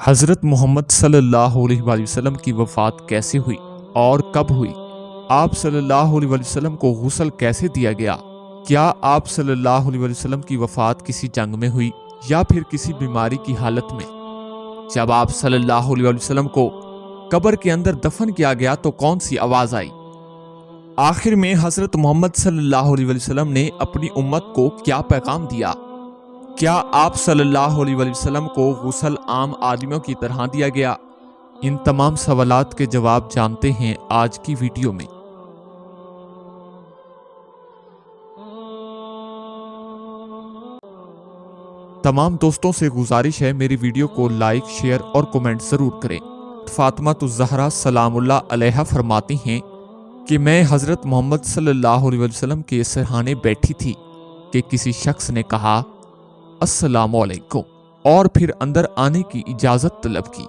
حضرت محمد صلی اللہ علیہ وآلہ وسلم کی وفات کیسے ہوئی اور کب ہوئی؟ آپ صلی اللہ علیہ وآلہ وسلم کو غسل کیسے دیا گیا؟ کیا آپ صلی اللہ علیہ وآلہ وسلم کی وفات کسی جنگ میں ہوئی یا پھر کسی بیماری کی حالت میں؟ جب آپ صلی اللہ علیہ وآلہ وسلم کو قبر کے اندر دفن کیا گیا تو کون سی آواز آئی؟ آخر میں حضرت محمد صلی اللہ علیہ وآلہ وسلم نے اپنی امت کو کیا پیغام دیا؟ کیا آپ صلی اللہ علیہ وآلہ وسلم کو غسل عام آدمیوں کی طرح دیا گیا؟ ان تمام سوالات کے جواب جانتے ہیں آج کی ویڈیو میں۔ تمام دوستوں سے گزارش ہے میری ویڈیو کو لائک، شیئر اور کومنٹ ضرور کریں۔ فاطمہ الزہرا سلام اللہ علیہا فرماتی ہیں کہ میں حضرت محمد صلی اللہ علیہ وسلم کے سرہانے بیٹھی تھی کہ کسی شخص نے کہا السلام علیکم اور پھر اندر آنے کی اجازت طلب کی۔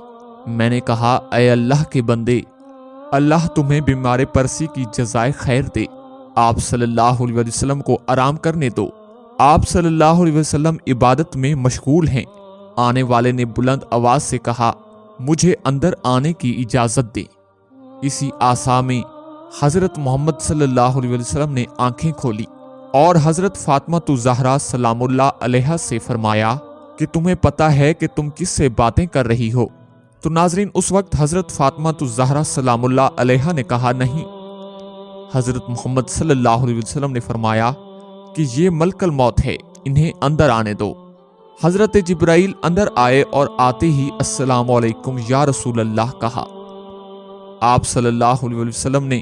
میں نے کہا اے اللہ کے بندے، اللہ تمہیں بیمار پرسی کی جزائے خیر دے، آپ صلی اللہ علیہ وسلم کو آرام کرنے دو، آپ صلی اللہ علیہ وسلم عبادت میں مشغول ہیں۔ آنے والے نے بلند آواز سے کہا مجھے اندر آنے کی اجازت دے۔ اسی آسا میں حضرت محمد صلی اللہ علیہ وسلم نے آنکھیں کھولی اور حضرت فاطمہ الزہرا سلام اللہ علیہا سے فرمایا کہ تمہیں پتہ ہے کہ تم کس سے باتیں کر رہی ہو؟ تو ناظرین، اس وقت حضرت فاطمہ الزہرا سلام اللہ علیہا نے کہا نہیں۔ حضرت محمد صلی اللہ علیہ وسلم نے فرمایا کہ یہ ملک الموت ہے، انہیں اندر آنے دو۔ حضرت جبرائیل اندر آئے اور آتے ہی السلام علیکم یا رسول اللہ کہا۔ آپ صلی اللہ علیہ وسلم نے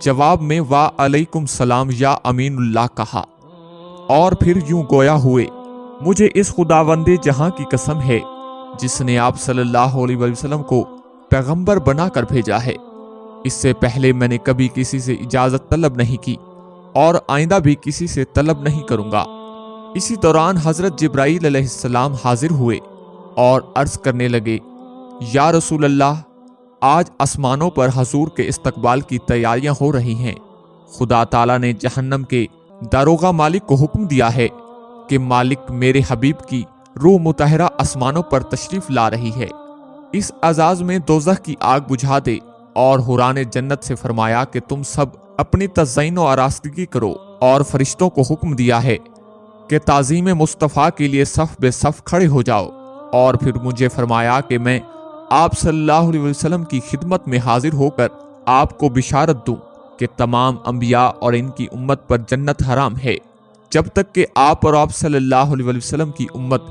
جواب میں وعلیکم السلام یا امین اللہ کہا اور پھر یوں گویا ہوئے مجھے اس خداوند جہاں کی قسم ہے جس نے آپ صلی اللہ علیہ وسلم کو پیغمبر بنا کر بھیجا ہے، اس سے پہلے میں نے کبھی کسی سے اجازت طلب نہیں کی اور آئندہ بھی کسی سے طلب نہیں کروں گا۔ اسی دوران حضرت جبرائیل علیہ السلام حاضر ہوئے اور عرض کرنے لگے یا رسول اللہ، آج آسمانوں پر حضور کے استقبال کی تیاریاں ہو رہی ہیں۔ خدا تعالیٰ نے جہنم کے داروغہ مالک کو حکم دیا ہے کہ مالک میرے حبیب کی روح مطہرہ آسمانوں پر تشریف لا رہی ہے، اس اعزاز میں دوزخ کی آگ بجھا دے۔ اور حوران جنت سے فرمایا کہ تم سب اپنی تزئین و آراستگی کرو، اور فرشتوں کو حکم دیا ہے کہ تعظیم مصطفیٰ کے لیے صف بے صف کھڑے ہو جاؤ۔ اور پھر مجھے فرمایا کہ میں آپ صلی اللہ علیہ وسلم کی خدمت میں حاضر ہو کر آپ کو بشارت دوں کہ تمام انبیاء اور ان کی امت پر جنت حرام ہے جب تک کہ آپ اور آپ صلی اللہ علیہ وسلم کی امت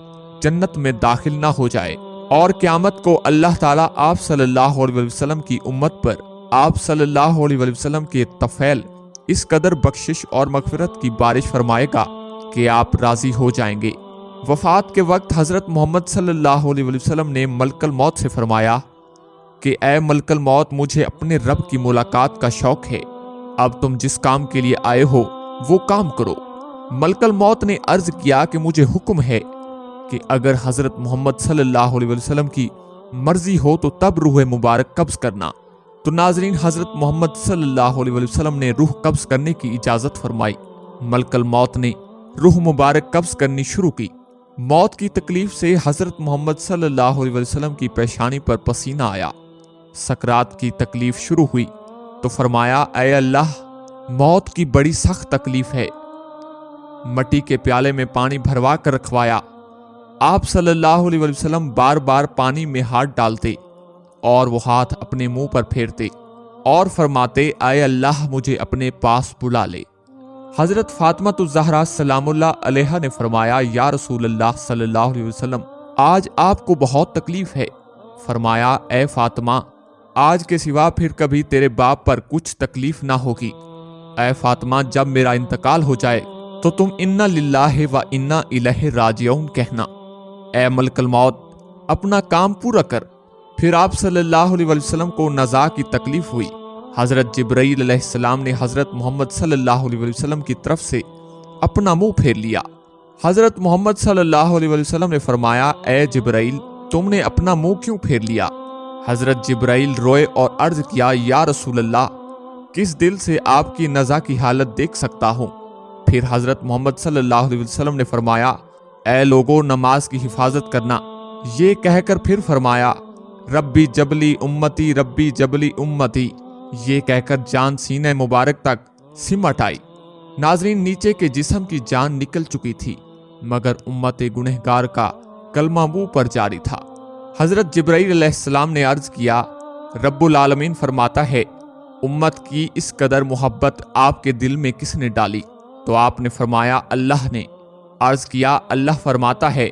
جنت میں داخل نہ ہو جائے، اور قیامت کو اللہ تعالیٰ آپ صلی اللہ علیہ وسلم کی امت پر آپ صلی اللہ علیہ وسلم کے طفیل اس قدر بخشش اور مغفرت کی بارش فرمائے گا کہ آپ راضی ہو جائیں گے۔ وفات کے وقت حضرت محمد صلی اللہ علیہ وسلم نے ملک الموت سے فرمایا کہ اے ملک الموت، مجھے اپنے رب کی ملاقات کا شوق ہے، اب تم جس کام کے لیے آئے ہو وہ کام کرو۔ ملک الموت نے عرض کیا کہ مجھے حکم ہے کہ اگر حضرت محمد صلی اللہ علیہ وسلم کی مرضی ہو تو تب روح مبارک قبض کرنا۔ تو ناظرین، حضرت محمد صلی اللہ علیہ وسلم نے روح قبض کرنے کی اجازت فرمائی۔ ملک الموت نے روح مبارک قبض کرنی شروع کی۔ موت کی تکلیف سے حضرت محمد صلی اللہ علیہ وسلم کی پیشانی پر پسینہ آیا۔ سکرات کی تکلیف شروع ہوئی تو فرمایا اے اللہ، موت کی بڑی سخت تکلیف ہے۔ مٹی کے پیالے میں پانی بھروا کر رکھوایا۔ آپ صلی اللہ علیہ وسلم بار بار پانی میں ہاتھ ڈالتے اور وہ ہاتھ اپنے منہ پر پھیرتے اور فرماتے اے اللہ، مجھے اپنے پاس بلا لے۔ حضرت فاطمہ الزہرا سلام اللہ علیہا نے فرمایا یا رسول اللہ صلی اللہ علیہ وسلم، آج آپ کو بہت تکلیف ہے۔ فرمایا اے فاطمہ، آج کے سوا پھر کبھی تیرے باپ پر کچھ تکلیف نہ ہوگی۔ اے فاطمہ، جب میرا انتقال ہو جائے تو تم انا للہ و انا الیہ راجعون کہنا۔ اے ملک الموت، اپنا کام پورا کر۔ پھر آپ صلی اللہ علیہ وسلم کو نزا کی تکلیف ہوئی۔ حضرت جبرائیل علیہ السلام نے حضرت محمد صلی اللہ علیہ وسلم کی طرف سے اپنا منہ پھیر لیا۔ حضرت محمد صلی اللہ علیہ وسلم نے فرمایا اے جبرائیل، تم نے اپنا منہ کیوں پھیر لیا؟ حضرت جبرائیل روئے اور عرض کیا یا رسول اللہ، کس دل سے آپ کی نزا کی حالت دیکھ سکتا ہوں؟ پھر حضرت محمد صلی اللہ علیہ وسلم نے فرمایا اے لوگوں، نماز کی حفاظت کرنا، یہ کہہ کر پھر فرمایا ربی جبلی امتی ربی جبلی امتی، یہ کہہ کر جان سینہ مبارک تک سمٹ آئی۔ ناظرین، نیچے کے جسم کی جان نکل چکی تھی مگر امت گنہگار کا کلمہ منہ پر جاری تھا۔ حضرت جبرائیل علیہ السلام نے عرض کیا رب العالمین فرماتا ہے امت کی اس قدر محبت آپ کے دل میں کس نے ڈالی؟ تو آپ نے فرمایا اللہ نے۔ عرض کیا اللہ فرماتا ہے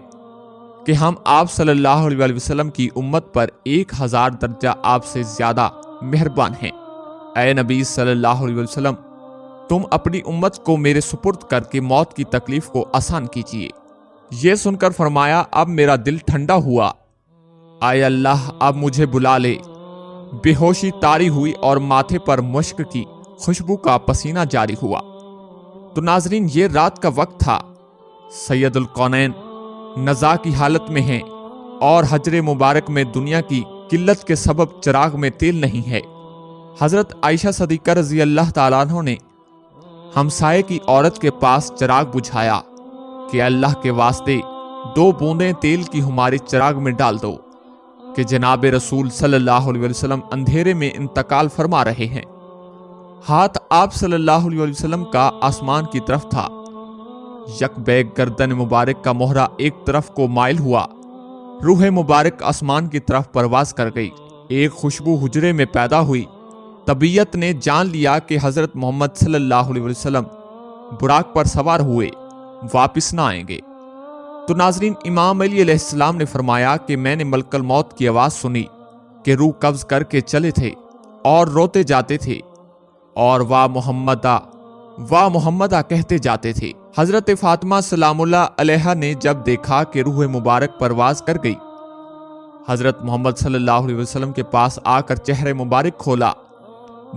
کہ ہم آپ صلی اللہ علیہ وسلم کی امت پر 1000 درجہ آپ سے زیادہ مہربان ہیں۔ اے نبی صلی اللہ علیہ وسلم، تم اپنی امت کو میرے سپرد کر کے موت کی تکلیف کو آسان کیجیے۔ یہ سن کر فرمایا اب میرا دل ٹھنڈا ہوا، اے اللہ اب مجھے بلا لے۔ بے ہوشی طاری ہوئی اور ماتھے پر مشک کی خوشبو کا پسینہ جاری ہوا۔ تو ناظرین، یہ رات کا وقت تھا، سید الکونین نزا کی حالت میں ہیں اور حجر مبارک میں دنیا کی قلت کے سبب چراغ میں تیل نہیں ہے۔ حضرت عائشہ صدیقہ رضی اللہ تعالیٰ عنہ نے ہمسائے کی عورت کے پاس چراغ بجھایا کہ اللہ کے واسطے 2 بوندیں تیل کی ہمارے چراغ میں ڈال دو کہ جناب رسول صلی اللہ علیہ وسلم اندھیرے میں انتقال فرما رہے ہیں۔ ہاتھ آپ صلی اللہ علیہ وسلم کا آسمان کی طرف تھا، یک بیک گردن مبارک کا مہرہ ایک طرف کو مائل ہوا، روح مبارک آسمان کی طرف پرواز کر گئی۔ ایک خوشبو حجرے میں پیدا ہوئی، طبیعت نے جان لیا کہ حضرت محمد صلی اللہ علیہ وسلم براق پر سوار ہوئے واپس نہ آئیں گے۔ تو ناظرین، امام علی علیہ السلام نے فرمایا کہ میں نے ملک الموت کی آواز سنی کہ روح قبض کر کے چلے تھے اور روتے جاتے تھے اور واہ محمدہ کہتے جاتے تھے۔ حضرت فاطمہ سلام اللہ علیہا نے جب دیکھا کہ روح مبارک پرواز کر گئی، حضرت محمد صلی اللہ علیہ وسلم کے پاس آ کر چہرے مبارک کھولا،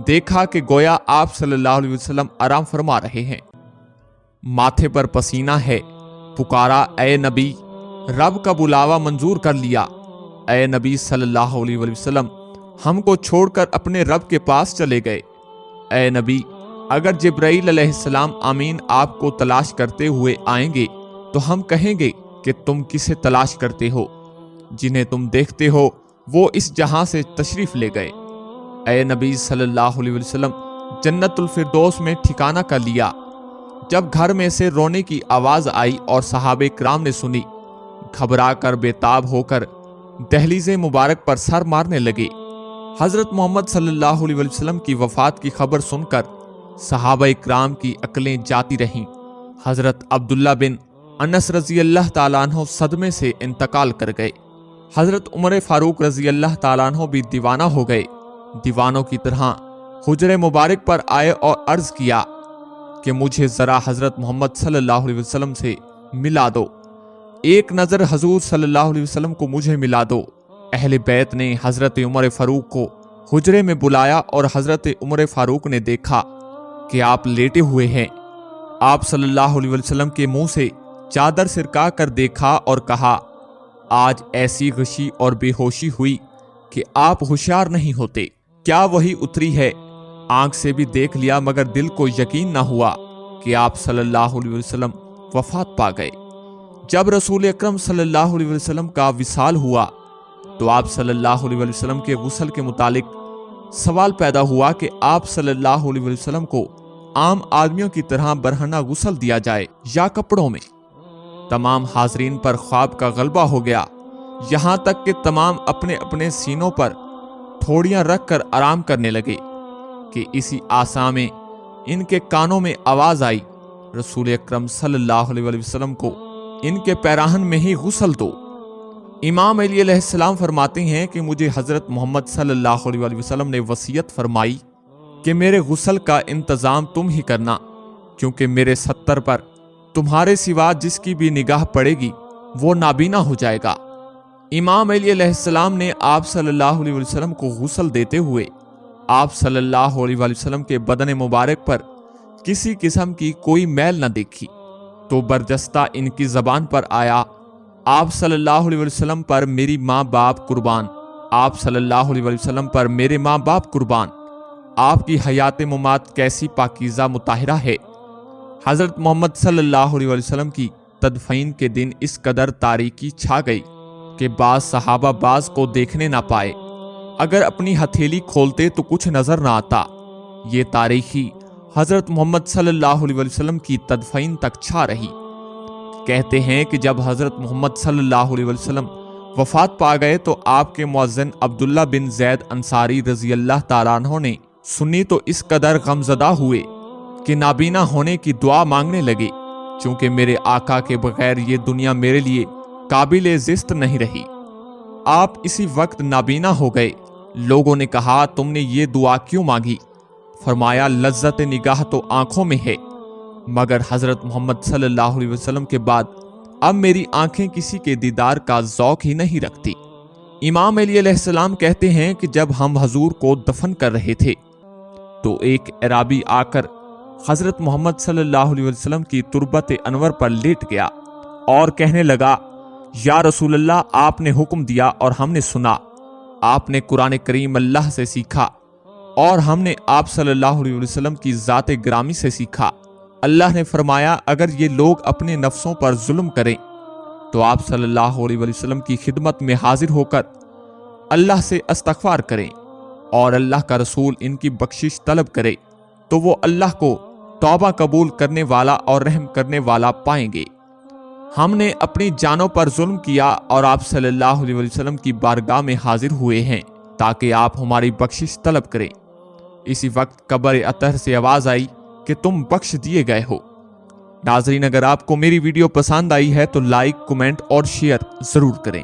دیکھا کہ گویا آپ صلی اللہ علیہ وسلم آرام فرما رہے ہیں، ماتھے پر پسینہ ہے۔ پکارا اے نبی، رب کا بلاوا منظور کر لیا۔ اے نبی صلی اللہ علیہ وسلم، ہم کو چھوڑ کر اپنے رب کے پاس چلے گئے۔ اے نبی، اگر جبرائیل علیہ السلام آمین آپ کو تلاش کرتے ہوئے آئیں گے تو ہم کہیں گے کہ تم کسے تلاش کرتے ہو؟ جنہیں تم دیکھتے ہو وہ اس جہاں سے تشریف لے گئے۔ اے نبی صلی اللہ علیہ وسلم، جنت الفردوس میں ٹھکانہ کر لیا۔ جب گھر میں سے رونے کی آواز آئی اور صحابہ کرام نے سنی، گھبرا کر بے تاب ہو کر دہلیز مبارک پر سر مارنے لگے۔ حضرت محمد صلی اللہ علیہ وسلم کی وفات کی خبر سن کر صحابہ کرام کی عقلیں جاتی رہیں۔ حضرت عبداللہ بن انس رضی اللہ تعالیٰ عنہ صدمے سے انتقال کر گئے۔ حضرت عمر فاروق رضی اللہ تعالیٰ عنہ بھی دیوانہ ہو گئے۔ دیوانوں کی طرح حجر مبارک پر آئے اور عرض کیا کہ مجھے ذرا حضرت محمد صلی اللہ علیہ وسلم سے ملا دو، ایک نظر حضور صلی اللہ علیہ وسلم کو مجھے ملا دو۔ اہل بیت نے حضرت عمر فاروق کو حجرے میں بلایا اور حضرت عمر فاروق نے دیکھا کہ آپ لیٹے ہوئے ہیں۔ آپ صلی اللہ علیہ وسلم کے منہ سے چادر سرکا کر دیکھا اور کہا آج ایسی غشی اور بے ہوشی ہوئی کہ آپ ہوشیار نہیں ہوتے۔ کیا وہی اتری ہے؟ آنکھ سے بھی دیکھ لیا مگر دل کو یقین نہ ہوا کہ آپ صلی اللہ علیہ وسلم وفات پا گئے۔ جب رسول اکرم صلی اللہ علیہ وسلم کا وصال ہوا تو آپ صلی اللہ علیہ وسلم کے غسل کے متعلق سوال پیدا ہوا کہ آپ صلی اللہ علیہ وسلم کو عام آدمیوں کی طرح برہنہ غسل دیا جائے یا کپڑوں میں؟ تمام حاضرین پر خواب کا غلبہ ہو گیا، یہاں تک کہ تمام اپنے اپنے سینوں پر تھوڑیاں رکھ کر آرام کرنے لگے کہ اسی آسا میں ان کے کانوں میں آواز آئی رسول اکرم صلی اللہ علیہ وسلم کو ان کے پیراہن میں ہی غسل دو۔ امام علی علیہ السلام فرماتے ہیں کہ مجھے حضرت محمد صلی اللہ علیہ وسلم نے وصیت فرمائی کہ میرے غسل کا انتظام تم ہی کرنا، کیونکہ میرے ستر پر تمہارے سوا جس کی بھی نگاہ پڑے گی وہ نابینا ہو جائے گا۔ امام علی علیہ السلام نے آپ صلی اللہ علیہ وسلم کو غسل دیتے ہوئے آپ صلی اللہ علیہ وسلم کے بدن مبارک پر کسی قسم کی کوئی میل نہ دیکھی، تو برجستہ ان کی زبان پر آیا آپ صلی اللہ علیہ وسلم پر میری ماں باپ قربان، آپ صلی اللہ علیہ وسلم پر میرے ماں باپ قربان، آپ کی حیات ممات کیسی پاکیزہ مطہرہ ہے۔ حضرت محمد صلی اللہ علیہ وسلم کی تدفین کے دن اس قدر تاریکی چھا گئی کہ بعض صحابہ بعض کو دیکھنے نہ پائے، اگر اپنی ہتھیلی کھولتے تو کچھ نظر نہ آتا۔ یہ تاریخی حضرت محمد صلی اللہ علیہ وسلم کی تدفین تک چھا رہی۔ کہتے ہیں کہ جب حضرت محمد صلی اللہ علیہ وسلم وفات پا گئے تو آپ کے مؤذن عبداللہ بن زید انصاری رضی اللہ تعالیٰ عنہ نے سنی تو اس قدر غمزدہ ہوئے کہ نابینا ہونے کی دعا مانگنے لگے، چونکہ میرے آقا کے بغیر یہ دنیا میرے لیے قابل زست نہیں رہی۔ آپ اسی وقت نابینا ہو گئے۔ لوگوں نے کہا تم نے یہ دعا کیوں مانگی؟ فرمایا لذت نگاہ تو آنکھوں میں ہے، مگر حضرت محمد صلی اللہ علیہ وسلم کے بعد اب میری آنکھیں کسی کے دیدار کا ذوق ہی نہیں رکھتی۔ امام علی علیہ السلام کہتے ہیں کہ جب ہم حضور کو دفن کر رہے تھے تو ایک اعرابی آ کر حضرت محمد صلی اللہ علیہ وسلم کی تربت انور پر لیٹ گیا اور کہنے لگا، یا رسول اللہ، آپ نے حکم دیا اور ہم نے سنا، آپ نے قرآن کریم اللہ سے سیکھا اور ہم نے آپ صلی اللہ علیہ وسلم کی ذات گرامی سے سیکھا۔ اللہ نے فرمایا اگر یہ لوگ اپنے نفسوں پر ظلم کریں تو آپ صلی اللہ علیہ وسلم کی خدمت میں حاضر ہو کر اللہ سے استغفار کریں اور اللہ کا رسول ان کی بخشش طلب کرے تو وہ اللہ کو توبہ قبول کرنے والا اور رحم کرنے والا پائیں گے۔ ہم نے اپنی جانوں پر ظلم کیا اور آپ صلی اللہ علیہ وسلم کی بارگاہ میں حاضر ہوئے ہیں تاکہ آپ ہماری بخشش طلب کریں۔ اسی وقت قبر اطہر سے آواز آئی کہ تم بخش دیے گئے ہو۔ ناظرین، اگر آپ کو میری ویڈیو پسند آئی ہے تو لائک، کمنٹ اور شیئر ضرور کریں۔